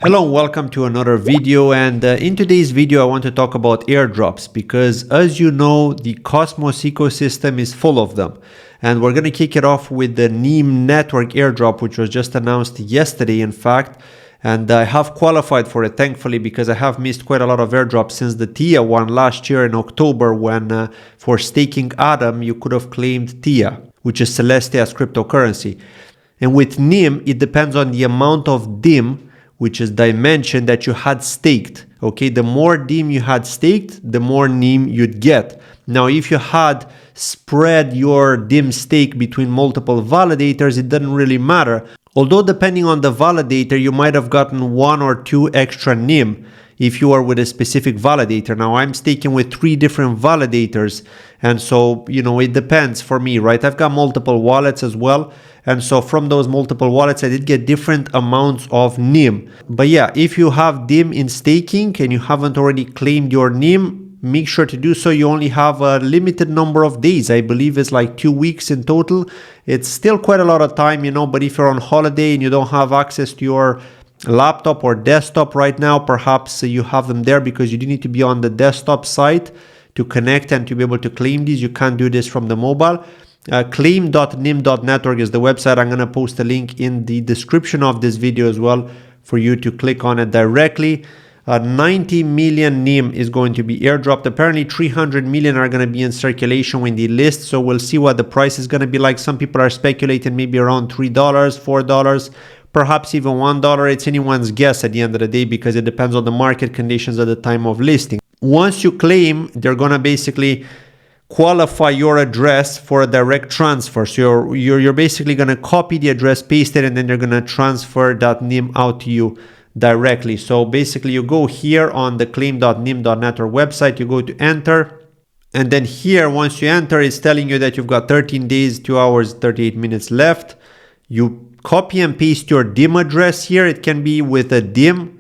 Hello and welcome to another video, and in today's video I want to talk about airdrops because, as you know, the Cosmos ecosystem is full of them, and we're going to kick it off with the Nim Network airdrop, which was just announced yesterday in fact, and I have qualified for it thankfully because I have missed quite a lot of airdrops since the TIA one last year in October when for staking Atom you could have claimed TIA, which is Celestia's cryptocurrency. And with Nim it depends on the amount of DIM, which is Dymension, that you had staked. Okay, the more DIM you had staked, the more Nim you'd get. Now, if you had spread your DIM stake between multiple validators, it doesn't really matter. Although depending on the validator, you might have gotten 1 or 2 extra Nim if you are with a specific validator. Now, I'm staking with 3 different validators, and so, you know, it depends for me, right? I've got multiple wallets as well. And so from those multiple wallets, I did get different amounts of Nim. But yeah, if you have DIM in staking and you haven't already claimed your Nim, make sure to do so. You only have a limited number of days. I believe it's like 2 weeks in total. It's still quite a lot of time, you know, but if you're on holiday and you don't have access to your laptop or desktop right now, perhaps you have them there because you do need to be on the desktop site to connect and to be able to claim these. You can't do this from the mobile. Claim.nim.network is the website. I'm going to post a link in the description of this video as well for you to click on it directly. 90 million Nim is going to be airdropped. Apparently 300 million are going to be in circulation when they list, so we'll see what the price is going to be like. Some people are speculating maybe around $3, $4, perhaps even $1. It's anyone's guess at the end of the day because it depends on the market conditions at the time of listing. Once you claim, they're going to basically qualify your address for a direct transfer. So you're basically going to copy the address, paste it, and then they're going to transfer that Nim out to you directly. So basically you go here on the claim.nim.network website, you go to enter, and then here once you enter, it's telling you that you've got 13 days, 2 hours, 38 minutes left. You copy and paste your DIM address here. It can be with a DIM.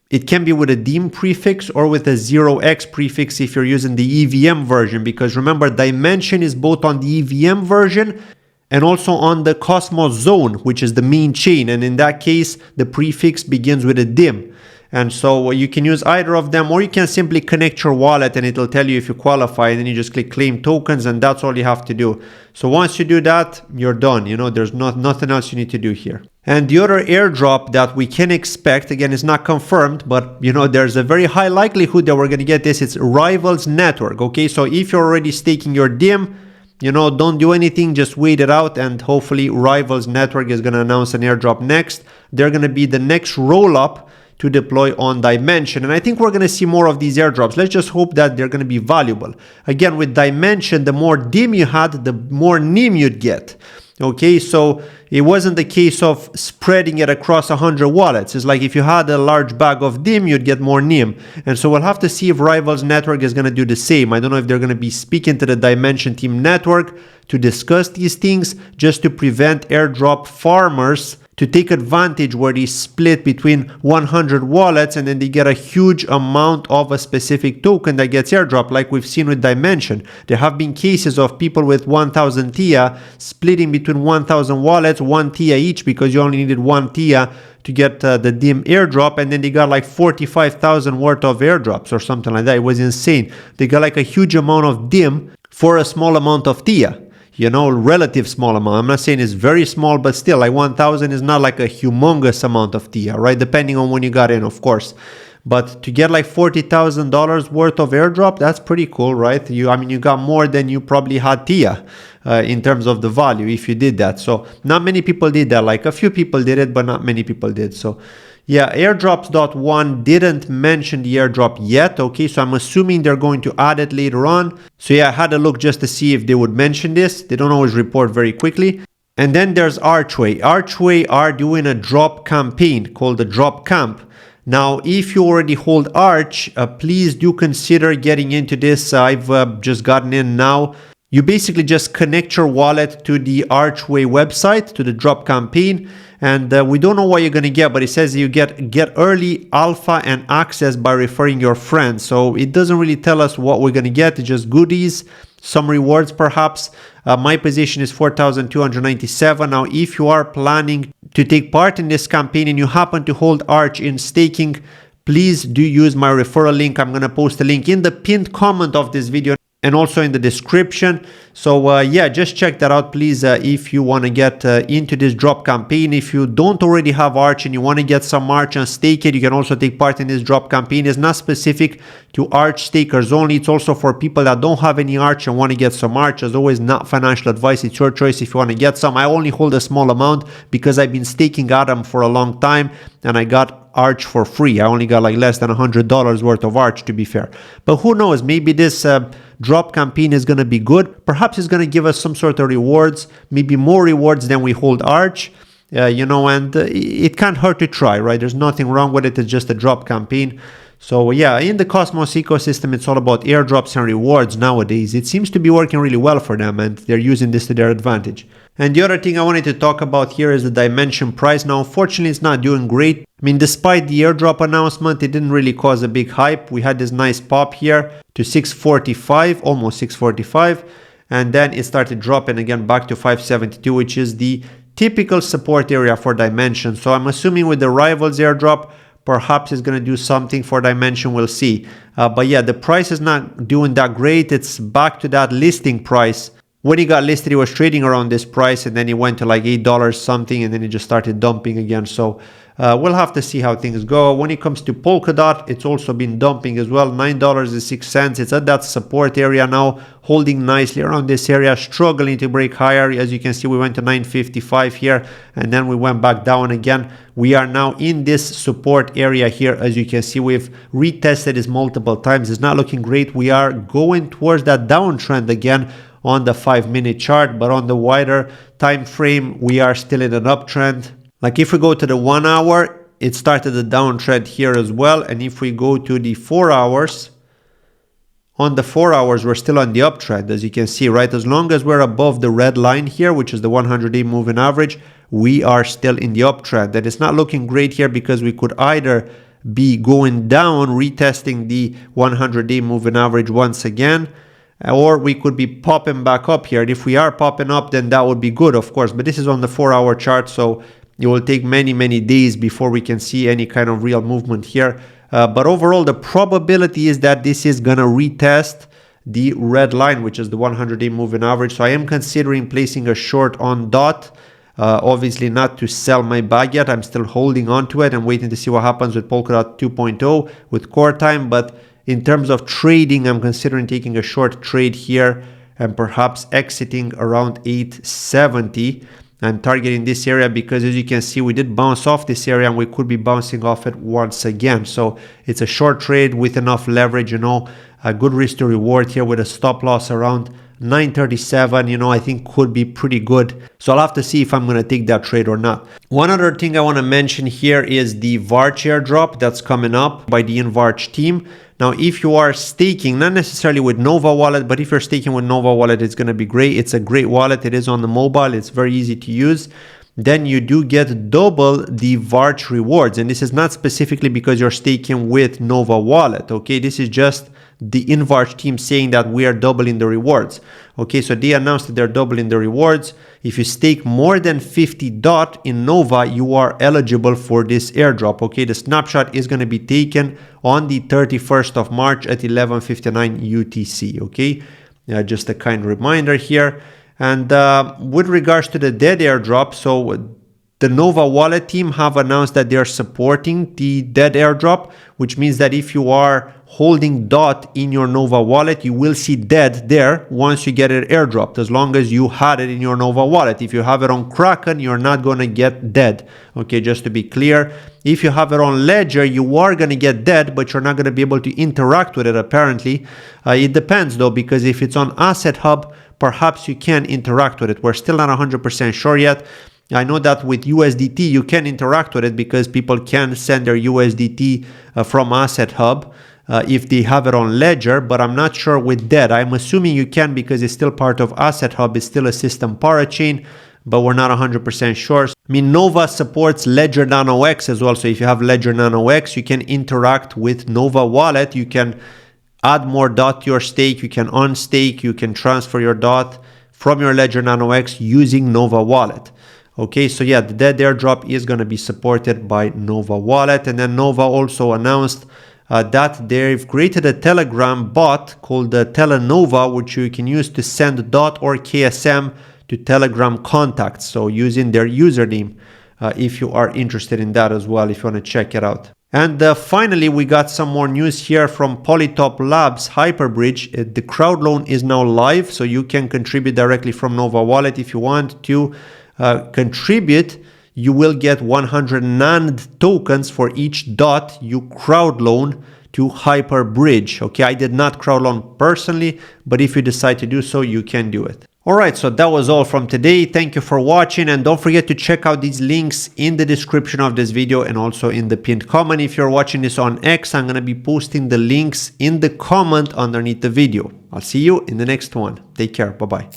It can be with a DIM prefix or with a 0x prefix if you're using the EVM version, because remember, Dymension is both on the EVM version and also on the Cosmos zone, which is the main chain. And in that case, the prefix begins with a DIM. And so you can use either of them, or you can simply connect your wallet and it'll tell you if you qualify, and then you just click claim tokens, and that's all you have to do. So once you do that, you're done. You know, there's nothing else you need to do here. And the other airdrop that we can expect, again, is not confirmed, but you know, there's a very high likelihood that we're going to get this. It's Rivalz Network. Okay, so if you're already staking your DIM, you know, don't do anything, just wait it out, and hopefully Rivalz Network is going to announce an airdrop next. They're going to be the next roll-up to deploy on Dymension, and I think we're going to see more of these airdrops. Let's just hope that they're going to be valuable. Again, with Dymension, the more DIM you had, the more Nim you'd get. Okay, so it wasn't the case of spreading it across 100 wallets. It's like if you had a large bag of DIM, you'd get more Nim. And so we'll have to see if Rivalz Network is going to do the same. I don't know if they're going to be speaking to the Dymension team network to discuss these things, just to prevent airdrop farmers to take advantage where they split between 100 wallets and then they get a huge amount of a specific token that gets airdropped, like we've seen with Dymension. There have been cases of people with 1,000 TIA splitting between 1,000 wallets, 1 TIA each, because you only needed 1 TIA to get the DIM airdrop, and then they got like 45,000 worth of airdrops or something like that. It was insane. They got like a huge amount of DIM for a small amount of TIA. You know, relative small amount. I'm not saying it's very small, but still, like 1,000 is not like a humongous amount of TIA, right? Depending on when you got in, of course. But to get like $40,000 worth of airdrop, that's pretty cool, right? I mean, you got more than you probably had TIA in terms of the value if you did that. So not many people did that. Like a few people did it, but not many people did. So yeah, airdrops.1 didn't mention the airdrop yet. Okay, so I'm assuming they're going to add it later on. So yeah, I had a look just to see if they would mention this. They don't always report very quickly. And then there's Archway. Archway are doing a drop campaign called the Drop Camp. Now, if you already hold Arch, please do consider getting into this. I've just gotten in now. You basically just connect your wallet to the Archway website, to the drop campaign, and we don't know what you're going to get, but it says you get early alpha and access by referring your friends. So it doesn't really tell us what we're going to get. It's just goodies, some rewards perhaps. My position is 4,297. Now, if you are planning to take part in this campaign and you happen to hold Arch in staking, please do use my referral link. I'm going to post a link in the pinned comment of this video and also in the description. So yeah, just check that out, please, if you want to get into this drop campaign. If you don't already have Arch and you want to get some Arch and stake it, you can also take part in this drop campaign. It's not specific to Arch stakers only. It's also for people that don't have any Arch and want to get some Arch. As always, not financial advice. It's your choice if you want to get some. I only hold a small amount because I've been staking Atom for a long time and I got Arch for free. I only got like less than $100 worth of Arch, to be fair. But who knows, maybe this drop campaign is going to be good. Perhaps it's going to give us some sort of rewards, maybe more rewards than we hold Arch, you know, and it can't hurt to try, right? There's nothing wrong with it. It's just a drop campaign. So yeah, in the Cosmos ecosystem, it's all about airdrops and rewards nowadays. It seems to be working really well for them and they're using this to their advantage. And the other thing I wanted to talk about here is the Dymension price. Now, unfortunately, it's not doing great. I mean, despite the airdrop announcement, it didn't really cause a big hype. We had this nice pop here to 645, almost 645. And then it started dropping again back to 572, which is the typical support area for Dymension. So I'm assuming with the Rivalz airdrop, perhaps it's going to do something for Dymension. We'll see. But yeah, the price is not doing that great. It's back to that listing price. When he got listed, he was trading around this price and then he went to like $8 something and then he just started dumping again. So we'll have to see how things go. When it comes to Polkadot, it's also been dumping as well. $9.06. It's at that support area now, holding nicely around this area, struggling to break higher. As you can see, we went to 955 here and then we went back down again. We are now in this support area here. As you can see, we've retested this multiple times. It's not looking great. We are going towards that downtrend again on the 5-minute chart, but on the wider time frame, we are still in an uptrend. Like if we go to the 1 hour, it started the downtrend here as well. And if we go to the 4 hours, on the 4 hours, we're still on the uptrend, as you can see, right? As long as we're above the red line here, which is the 100-day moving average, we are still in the uptrend. And it's not looking great here because we could either be going down, retesting the 100-day moving average once again, or we could be popping back up here. And if we are popping up, then that would be good, of course. But this is on the 4-hour chart, so it will take many, many days before we can see any kind of real movement here. But overall, the probability is that this is going to retest the red line, which is the 100-day moving average. So I am considering placing a short on DOT. Obviously not to sell my bag yet. I'm still holding on to it and waiting to see what happens with Polkadot 2.0 with core time. But in terms of trading, I'm considering taking a short trade here and perhaps exiting around 870. I'm targeting this area because, as you can see, we did bounce off this area and we could be bouncing off it once again. So it's a short trade with enough leverage, you know, a good risk to reward here with a stop loss around 937, you know, I think could be pretty good. So I'll have to see if I'm going to take that trade or not. One other thing I want to mention here is the InvArch airdrop that's coming up by the InvArch team. Now, if you are staking, not necessarily with Nova Wallet, but if you're staking with Nova Wallet, it's going to be great. It's a great wallet. It is on the mobile. It's very easy to use. Then you do get double the InvArch rewards. And this is not specifically because you're staking with Nova Wallet. Okay, this is just the InvArch team saying that we are doubling the rewards. Okay, so they announced that they're doubling the rewards. If you stake more than 50 DOT in Nova, you are eligible for this airdrop. Okay, the snapshot is going to be taken on the 31st of March at 11:59 UTC. Okay, just a kind reminder here. And with regards to the DED airdrop, so the Nova Wallet team have announced that they are supporting the DED airdrop, which means that if you are holding DOT in your Nova Wallet, you will see DED there once you get it airdropped, as long as you had it in your Nova Wallet. If you have it on Kraken, you're not going to get DED. Okay, just to be clear. If you have it on Ledger, you are going to get DED, but you're not going to be able to interact with it, apparently. It depends, though, because if it's on Asset Hub, perhaps you can interact with it. We're still not 100% sure yet. I know that with USDT, you can interact with it because people can send their USDT from Asset Hub if they have it on Ledger, but I'm not sure with DED. I'm assuming you can because it's still part of Asset Hub. It's still a system parachain, but we're not 100% sure. I mean, Nova supports Ledger Nano X as well. So if you have Ledger Nano X, you can interact with Nova Wallet. You can add more DOT to your stake. You can unstake. You can transfer your DOT from your Ledger Nano X using Nova Wallet. Okay, so yeah, the DED Airdrop is going to be supported by Nova Wallet. And then Nova also announced that they've created a Telegram bot called the Telenova, which you can use to send DOT or KSM to Telegram contacts. So using their username, if you are interested in that as well, if you want to check it out. And finally, we got some more news here from Polytop Labs Hyperbridge. The crowd loan is now live, so you can contribute directly from Nova Wallet. If you want to contribute, you will get 100 NAND tokens for each DOT you crowd loan to Hyperbridge. Okay, I did not crowd loan personally, but if you decide to do so, you can do it. Alright, so that was all from today. Thank you for watching, and don't forget to check out these links in the description of this video and also in the pinned comment. If you're watching this on X, I'm going to be posting the links in the comment underneath the video. I'll see you in the next one. Take care. Bye-bye.